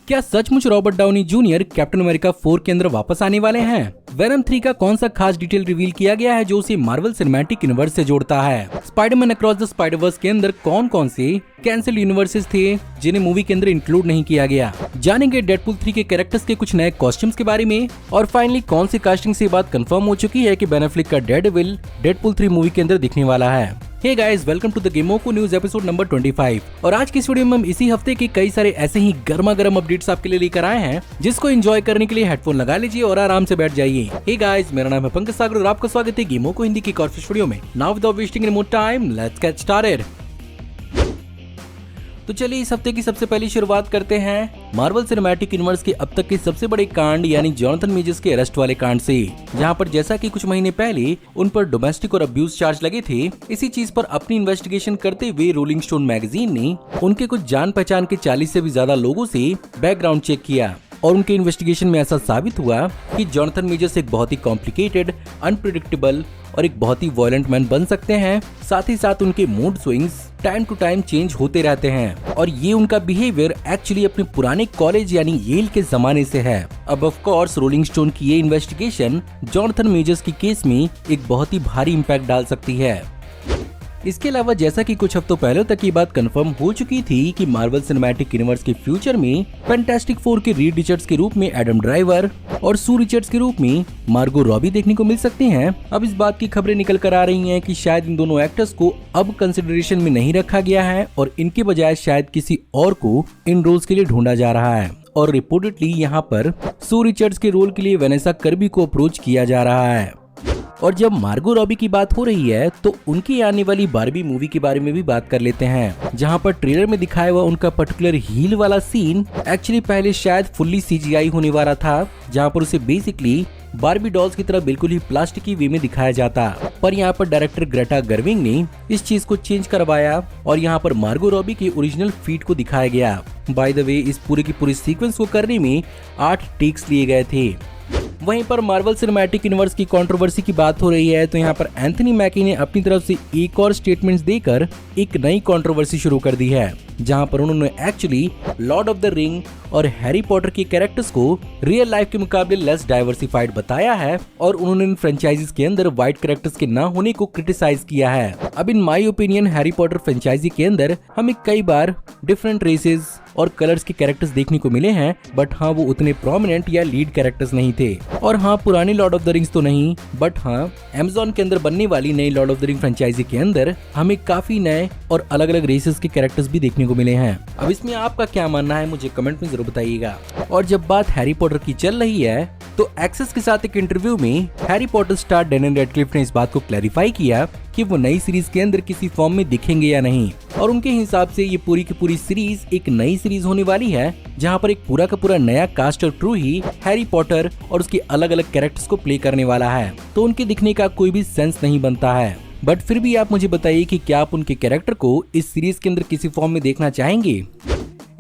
क्या सचमुच Robert Downey junior captain America 4 के अंदर वापस आने वाले हैं? वेनम 3 का कौन सा खास डिटेल रिवील किया गया है जो उसे मार्वल सिनेमैटिक यूनिवर्स से जोड़ता है? स्पाइडरमैन अक्रॉस द स्पाइडरवर्स के अंदर कौन कौन से कैंसिल यूनिवर्सेस थे जिन्हें मूवी के अंदर इंक्लूड नहीं किया गया? जानेंगे डेडपूल 3 के कैरेक्टर्स के कुछ नए कॉस्ट्यूम्स के बारे में। और फाइनली कौन सी कास्टिंग से बात कंफर्म हो चुकी है कि बेन एफ्लेक का डेयरडेविल डेडपूल 3 मूवी के अंदर दिखने वाला है। Hey guys, welcome to the Gamoco news episode number 25। और आज की इस वीडियो में हम इसी हफ्ते के कई सारे ऐसे ही गर्मा गर्म अपडेट्स आपके लिए लेकर आए हैं, जिसको एंजॉय करने के लिए हेडफोन लगा लीजिए और आराम से बैठ जाइए। हे गाइस, मेरा नाम है पंकज सागर और आपका स्वागत है गेमोको हिंदी की कॉर्पोरेट वीडियो में। Now without wasting any more time, let's get started. तो चलिए इस हफ्ते की सबसे पहली शुरुआत करते हैं मार्वल सिनेमैटिक यूनिवर्स के अब तक के सबसे बड़े कांड यानी जॉनथन मेजर्स के अरेस्ट वाले कांड से, जहां पर जैसा कि कुछ महीने पहले उन पर डोमेस्टिक और अब्यूज चार्ज लगे थे, इसी चीज पर अपनी इन्वेस्टिगेशन करते हुए रोलिंग स्टोन मैगजीन ने उनके कुछ जान पहचान के 40 से भी ज्यादा लोगों से बैकग्राउंड चेक किया और उनके इन्वेस्टिगेशन में ऐसा साबित हुआ कि जॉनथन मेजर्स एक बहुत ही कॉम्प्लिकेटेड, अनप्रेडिक्टेबल और एक बहुत ही वायलेंट मैन बन सकते हैं। साथ ही साथ उनके mood swings time to time change होते रहते हैं और ये उनका बिहेवियर एक्चुअली अपने पुराने कॉलेज यानी येल के जमाने से है। अब ऑफ कोर्स रोलिंग स्टोन की ये इन्वेस्टिगेशन जॉनथन मेजर्स की केस में एक बहुत ही भारी इम्पैक्ट डाल सकती है। इसके अलावा जैसा कि कुछ हफ्तों पहले तक ये बात कंफर्म हो चुकी थी कि मार्वल सिनेमैटिक यूनिवर्स के फ्यूचर में फैंटास्टिक 4 के रीड रिचर्ड्स के रूप में एडम ड्राइवर और सू रिचर्ड्स के रूप में मार्गो रॉबी देखने को मिल सकती हैं। अब इस बात की खबरें निकल कर आ रही हैं कि शायद इन दोनों एक्टर्स को अब कंसिडरेशन में नहीं रखा गया है और इनके बजाय शायद किसी और को इन रोल्स के लिए ढूंढा जा रहा है। और रिपोर्टेडली यहाँ पर सू रिचर्ड्स के रोल के लिए वेनेसा कर्बी को अप्रोच किया जा रहा है। और जब मार्गो रॉबी की बात हो रही है तो उनकी आने वाली बारबी मूवी के बारे में भी बात कर लेते हैं, जहां पर ट्रेलर में दिखाया हुआ उनका पर्टिकुलर हील वाला सीन एक्चुअली पहले शायद फुल्ली सीजीआई होने वाला था, जहां पर उसे बेसिकली बारबी डॉल्स की तरह बिल्कुल ही प्लास्टिकी वे में दिखाया जाता। पर यहाँ पर डायरेक्टर ग्रेटा गर्विंग ने इस चीज को चेंज करवाया और यहाँ पर मार्गो रॉबी के ओरिजिनल फीट को दिखाया गया। बाय द वे, इस पूरे की पूरी सीक्वेंस को करने में 8 टेक्स लिए गए थे। वहीं पर मार्वल सिनेमैटिक यूनिवर्स की कंट्रोवर्सी की बात हो रही है तो यहाँ पर एंथनी मैकी ने अपनी तरफ से एक और स्टेटमेंट्स देकर एक नई कंट्रोवर्सी शुरू कर दी है, जहां पर उन्होंने actually Lord of the ring और हैरी पॉटर के कैरेक्टर्स को रियल लाइफ के मुकाबले लेस डाइवर्सिफाइड बताया है और उन्होंने इन फ्रेंचाइजीज के अंदर व्हाइट कैरेक्टर्स के न होने को क्रिटिसाइज किया है। अब in my opinion Harry Potter franchise के अंदर हमें कई बार डिफरेंट रेसेस और कलर्स के कैरेक्टर्स देखने को मिले हैं, बट हाँ वो उतने प्रोमिनेंट या लीड कैरेक्टर्स नहीं थे। और हाँ पुरानी लॉर्ड ऑफ द रिंग्स तो नहीं, बट हाँ अमेज़न के अंदर बनने वाली नई Lord of the Ring franchise के अंदर हमें काफी नए और अलग अलग रेसेस के कैरेक्टर्स भी देखने को मिले हैं। अब इसमें आपका क्या मानना है मुझे कमेंट में जरूर बताइएगा। और जब बात हैरी पॉटर की चल रही है तो एक्सेस के साथ एक इंटरव्यू में Harry Potter star Daniel Radcliffe ने इस बात को क्लैरिफाई किया कि वो नई सीरीज के अंदर किसी फॉर्म में दिखेंगे या नहीं। और उनके हिसाब से ये पूरी की पूरी सीरीज एक नई सीरीज होने वाली है, जहां पर एक पूरा का पूरा नया कास्ट और क्रू ही हैरी पॉटर और उसके अलग अलग कैरेक्टर्स को प्ले करने वाला है। तो उनके दिखने का कोई भी सेंस नहीं बनता है, बट फिर भी आप मुझे बताइए कि क्या आप उनके कैरेक्टर को इस सीरीज के अंदर किसी फॉर्म में देखना चाहेंगे।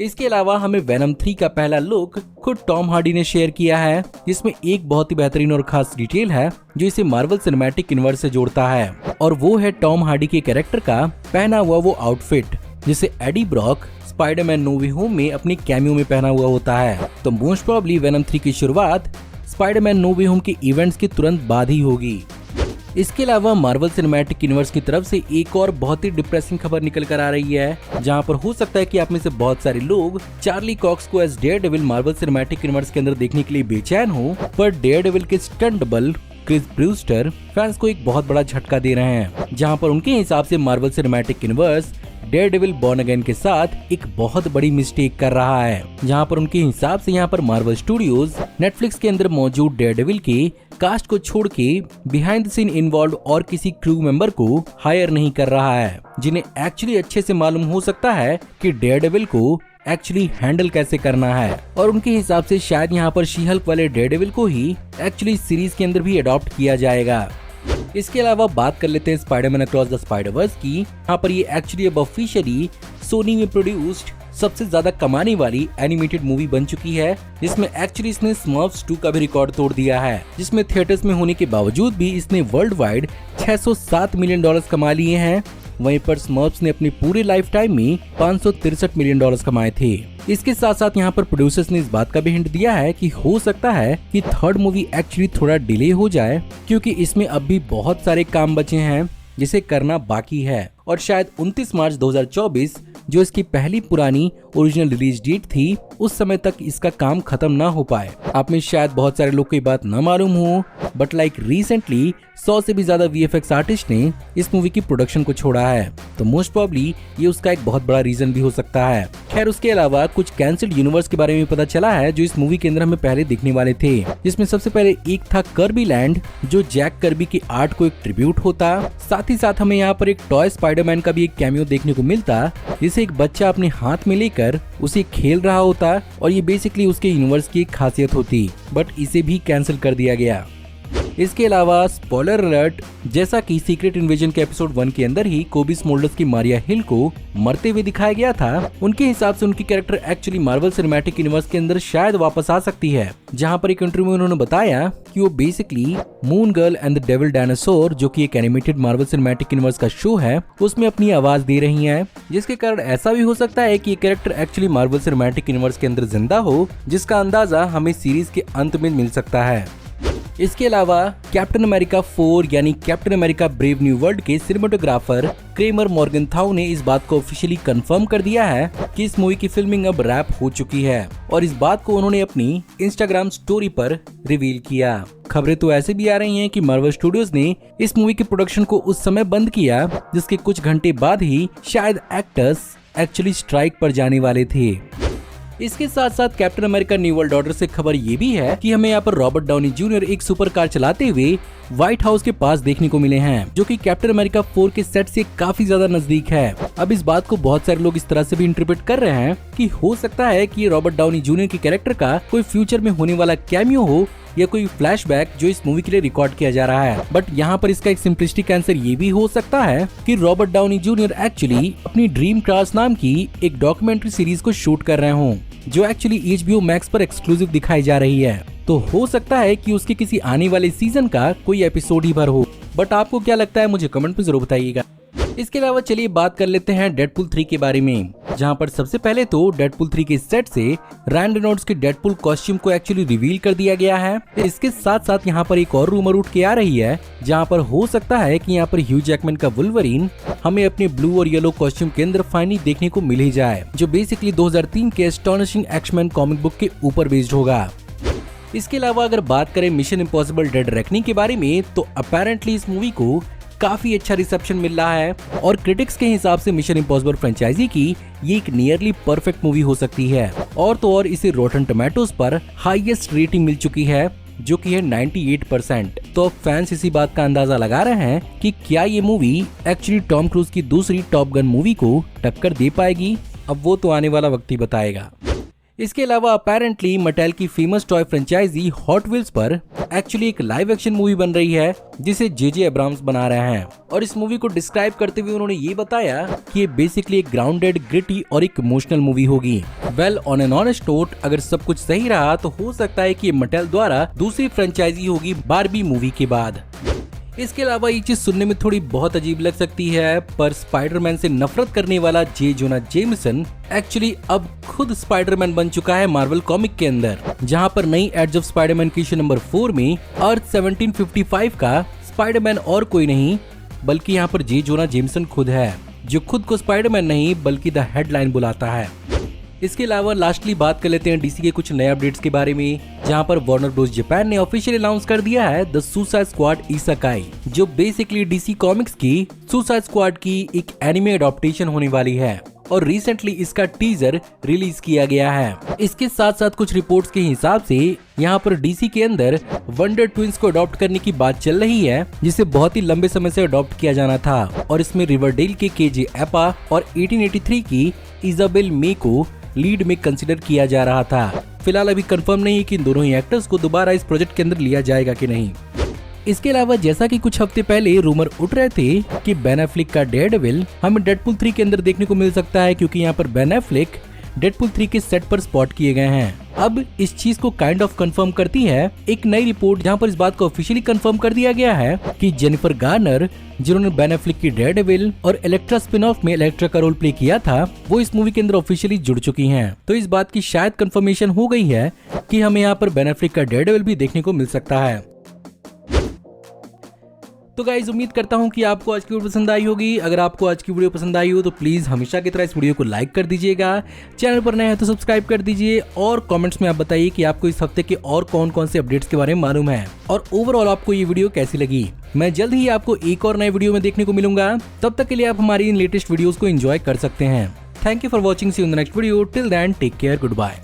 इसके अलावा हमें वेनम 3 का पहला लुक खुद टॉम हार्डी ने शेयर किया है, जिसमें एक बहुत ही बेहतरीन और खास डिटेल है जो इसे मार्वल सिनेमैटिक यूनिवर्स से जोड़ता है, और वो है टॉम हार्डी के कैरेक्टर का पहना हुआ वो आउटफिट जिसे एडी ब्रॉक स्पाइडरमैन नो वे होम में अपने कैमियो में पहना हुआ होता है। तो मोस्ट प्रोबेबली वेनम 3 की शुरुआत स्पाइडरमैन नो वे होम के इवेंट्स के तुरंत बाद ही होगी। इसके अलावा मार्वल सिनेमैटिक यूनिवर्स की तरफ से एक और बहुत ही डिप्रेसिंग खबर निकल कर आ रही है, जहां पर हो सकता है कि आप में से बहुत सारे लोग चार्ली कॉक्स को as Daredevil Marvel cinematic universe के अंदर देखने के लिए बेचैन हो, पर डेयरडेविल के stunt double Chris Brewster fans को एक बहुत बड़ा झटका दे रहे हैं, जहां पर उनके हिसाब से Marvel cinematic universe Daredevil born again के साथ एक बहुत बड़ी मिस्टेक कर रहा है, जहां पर उनके हिसाब से यहाँ पर मार्वल स्टूडियोज नेटफ्लिक्स के अंदर मौजूद डेयरडेविल के कास्ट को छोड़ के बिहाइंड द सीन इन्वॉल्व और किसी क्रू मेंबर को हायर नहीं कर रहा है, जिन्हें एक्चुअली अच्छे से मालूम हो सकता है कि डेयरडेविल को एक्चुअली हैंडल कैसे करना है। और उनके हिसाब से शायद यहाँ पर शी हल्क वाले डेयरडेविल को ही एक्चुअली सीरीज के अंदर भी अडॉप्ट किया जाएगा। इसके अलावा बात कर लेते हैं स्पाइडरमैन अक्रॉस द स्पाइडरवर्स की। यहाँ पर ये एक्चुअली अब ऑफिशियली सोनी में प्रोड्यूस्ड सबसे ज्यादा कमाने वाली एनिमेटेड मूवी बन चुकी है, जिसमें एक्चुअली इसने स्मर्फ्स 2 का भी रिकॉर्ड तोड़ दिया है, जिसमें थिएटर्स में होने के बावजूद भी इसने वर्ल्ड वाइड $607 मिलियन कमा लिए हैं वहीं पर स्मर्फ्स ने अपनी पूरे लाइफ टाइम में $563 मिलियन कमाए थे। इसके साथ साथ यहाँ पर प्रोड्यूसर्स ने इस बात का भी हिंट दिया है कि हो सकता है कि थर्ड मूवी एक्चुअली थोड़ा डिले हो जाए, क्योंकि इसमें अब भी बहुत सारे काम बचे हैं जिसे करना बाकी है, और शायद 29 मार्च 2024 जो इसकी पहली पुरानी ओरिजिनल रिलीज डेट थी, उस समय तक इसका काम खत्म ना हो पाए। आप में शायद बहुत सारे लोग को ये बात न मालूम हो, बट लाइक रिसेंटली 100 से भी ज्यादा VFX आर्टिस्ट ने इस मूवी की प्रोडक्शन को छोड़ा है, तो मोस्ट प्रोबेबली ये उसका एक बहुत बड़ा रीजन भी हो सकता है। खैर, उसके अलावा कुछ कैंसिल्ड यूनिवर्स के बारे में पता चला है जो इस मूवी के अंदर हमें पहले दिखने वाले थे, जिसमें सबसे पहले एक था कर्बी लैंड, जो जैक कर्बी की आर्ट को एक ट्रिब्यूट होता। साथ ही साथ हमें यहाँ पर एक टॉय स्पाइडरमैन का भी एक कैमियो देखने को मिलता, जिसे एक बच्चा अपने हाथ में लेकर उसे खेल रहा होता, और ये बेसिकली उसके यूनिवर्स की एक खासियत होती, बट इसे भी कैंसिल कर दिया गया। इसके अलावा स्पॉइलर अलर्ट, जैसा कि सीक्रेट इन्वेजन के एपिसोड 1 के अंदर ही कोबी स्मोल्डर्स की मारिया हिल को मरते हुए दिखाया गया था, उनके हिसाब से उनकी character actually Marvel cinematic universe के अंदर शायद वापस आ सकती है। जहां पर एक इंटरव्यू में उन्होंने बताया कि वो basically moon girl and the devil dinosaur, जो कि एक एनिमेटेड मार्वल सिनेमैटिक यूनिवर्स का शो है, उसमें अपनी आवाज दे रही हैं, जिसके कारण ऐसा भी हो सकता है कि ये character actually Marvel cinematic universe के अंदर जिंदा हो, जिसका अंदाजा हमें सीरीज के अंत में मिल सकता है। इसके अलावा कैप्टन अमेरिका 4 यानी captain America brave new world के सिनेमेटोग्राफर क्रेमर मॉर्गनथाउ ने इस बात को ऑफिशियली कंफर्म कर दिया है कि इस मूवी की फिल्मिंग अब रैप हो चुकी है, और इस बात को उन्होंने अपनी इंस्टाग्राम स्टोरी पर रिवील किया। खबरें तो ऐसे भी आ रही हैं कि मार्वल स्टूडियोज ने इस मूवी के प्रोडक्शन को उस समय बंद किया, जिसके कुछ घंटे बाद ही शायद एक्टर्स एक्चुअली स्ट्राइक पर जाने वाले थे। इसके साथ साथ captain America new world order से खबर ये भी है कि हमें यहाँ पर रॉबर्ट डाउनी जूनियर एक सुपर कार चलाते हुए व्हाइट हाउस के पास देखने को मिले हैं, जो कि कैप्टन अमेरिका 4 के सेट से काफी ज्यादा नजदीक है। अब इस बात को बहुत सारे लोग इस तरह से भी इंटरप्रेट कर रहे हैं कि हो सकता है कि ये रॉबर्ट डाउनी जूनियर के कैरेक्टर का कोई फ्यूचर में होने वाला कैमियो हो, या कोई फ्लैशबैक जो इस मूवी के लिए रिकॉर्ड किया जा रहा है। बट यहाँ पर इसका एक सिंपलिस्टिक आंसर ये भी हो सकता है कि रॉबर्ट डाउनी जूनियर एक्चुअली अपनी ड्रीम कार्स नाम की एक डॉक्यूमेंट्री सीरीज को शूट कर रहे हों, जो एक्चुअली HBO Max पर एक्सक्लूसिव दिखाई जा रही है। तो हो सकता है कि उसके किसी आने वाले सीजन का कोई एपिसोड ही भर हो। बट आपको क्या लगता है, मुझे कमेंट में जरूर बताइएगा। इसके अलावा चलिए बात कर लेते हैं डेडपुल 3 के बारे में, जहां पर सबसे पहले तो डेडपुल 3 के सेट से रैन रेनॉल्ड्स के डेडपुल कॉस्ट्यूम को एक्चुअली रिवील कर दिया गया है। इसके साथ साथ यहाँ पर एक और रूमर उठ के आ रही है, जहां पर हो सकता है कि यहाँ पर ह्यू जैकमैन का वुल्वरीन हमें अपने ब्लू और येलो कॉस्ट्यूम के अंदर फाइनली देखने को मिल ही जाए, जो बेसिकली 2003 के एस्टोनिशिंग एक्समैन कॉमिक बुक के ऊपर बेस्ड होगा। इसके अलावा अगर बात करें मिशन इम्पॉसिबल डेड रेकनिंग के बारे में, तो अपेरेंटली इस मूवी को काफी अच्छा रिसेप्शन मिल रहा है, और क्रिटिक्स के हिसाब से मिशन इम्पॉसिबल फ्रेंचाइजी की ये एक नियरली परफेक्ट मूवी हो सकती है। और तो और इसे रॉटन टोमेटोज पर हाईएस्ट रेटिंग मिल चुकी है, जो कि है 98%। तो अब फैंस इसी बात का अंदाजा लगा रहे हैं कि क्या ये मूवी एक्चुअली टॉम क्रूज की दूसरी टॉप गन मूवी को टक्कर दे पाएगी। अब वो तो आने वाला वक्त ही बताएगा। इसके अलावा अपेरेंटली मटेल की famous toy franchise Hot Wheels पर एक्चुअली एक लाइव एक्शन मूवी बन रही है, जिसे जे एब्राम्स बना रहे हैं। और इस मूवी को डिस्क्राइब करते हुए उन्होंने ये बताया कि ये बेसिकली एक ग्राउंडेड, ग्रिटी और एक इमोशनल मूवी होगी। Well, on an honest note, अगर सब कुछ सही रहा तो हो सकता है कि ये मटेल द्वारा दूसरी फ्रेंचाइजी होगी बारबी मूवी के बाद। इसके अलावा ये चीज सुनने में थोड़ी बहुत अजीब लग सकती है, पर स्पाइडरमैन से नफरत करने वाला जे जोना जेमसन एक्चुअली अब खुद स्पाइडरमैन बन चुका है मार्वल कॉमिक के अंदर, जहां पर नई एज ऑफ स्पाइडरमैन की इशू नंबर 4 में अर्थ 1755 का स्पाइडरमैन और कोई नहीं बल्कि यहाँ पर जे जोना जेमसन खुद है, जो खुद को स्पाइडरमैन नहीं बल्कि द हेडलाइन बुलाता है। इसके अलावा लास्टली बात कर लेते हैं डीसी के कुछ नए अपडेट्स के बारे में, जहां पर वार्नर ब्रोस जापान ने ऑफिशियली अनाउंस कर दिया है द सुसाइड स्क्वाड इसेकाई, जो बेसिकली डीसी कॉमिक्स की सुसाइड स्क्वाड की एक एनिमे एडॉप्टेशन होने वाली है, और रिसेंटली इसका टीजर रिलीज किया गया है। इसके साथ साथ कुछ रिपोर्ट्स के हिसाब से यहाँ पर डीसी के अंदर वंडर ट्विंस को अडॉप्ट करने की बात चल रही है, जिसे बहुत ही लंबे समय से अडॉप्ट किया जाना था, और इसमें रिवरडेल के केजे एपा और 1883 की इजाबेल मे को लीड में कंसिडर किया जा रहा था। फिलहाल अभी कंफर्म नहीं है कि इन दोनों ही एक्टर्स को दोबारा इस प्रोजेक्ट के अंदर लिया जाएगा कि नहीं। इसके अलावा जैसा कि कुछ हफ्ते पहले रूमर उठ रहे थे कि बेन एफ्लेक का डेयरडेविल हमें डेडपुल 3 के अंदर देखने को मिल सकता है, क्योंकि यहाँ पर बेन एफ्लेक डेडपूल 3 के सेट पर स्पॉट किए गए हैं। अब इस चीज को काइंड ऑफ कंफर्म करती है एक नई रिपोर्ट, जहां पर इस बात को ऑफिशियली कंफर्म कर दिया गया है कि जेनिफर गार्नर, जिन्होंने बेन एफ्लेक की डेयरडेविल और इलेक्ट्रा स्पिन ऑफ में इलेक्ट्रा का रोल प्ले किया था, वो इस मूवी के अंदर ऑफिशियली जुड़ चुकी हैं। तो इस बात की शायद कंफर्मेशन हो गई है कि हमें यहाँ पर बेन एफ्लेक का डेयरडेविल भी देखने को मिल सकता है। तो गाइज, उम्मीद करता हूँ कि आपको आज की वीडियो पसंद आई होगी। अगर आपको आज की वीडियो पसंद आई हो तो प्लीज हमेशा की तरह इस वीडियो को लाइक कर दीजिएगा, चैनल पर नए हैं तो सब्सक्राइब कर दीजिए और कमेंट्स में आप बताइए कि आपको इस हफ्ते के और कौन कौन से अपडेट्स के बारे में मालूम है और ओवरऑल आपको ये वीडियो कैसी लगी। मैं जल्द ही आपको एक और नए वीडियो में देखने को मिलूंगा। तब तक के लिए आप हमारी इन लेटेस्ट वीडियोस को एंजॉय कर सकते हैं। Thank you for watching, see you in the next video. Till then take care, good bye.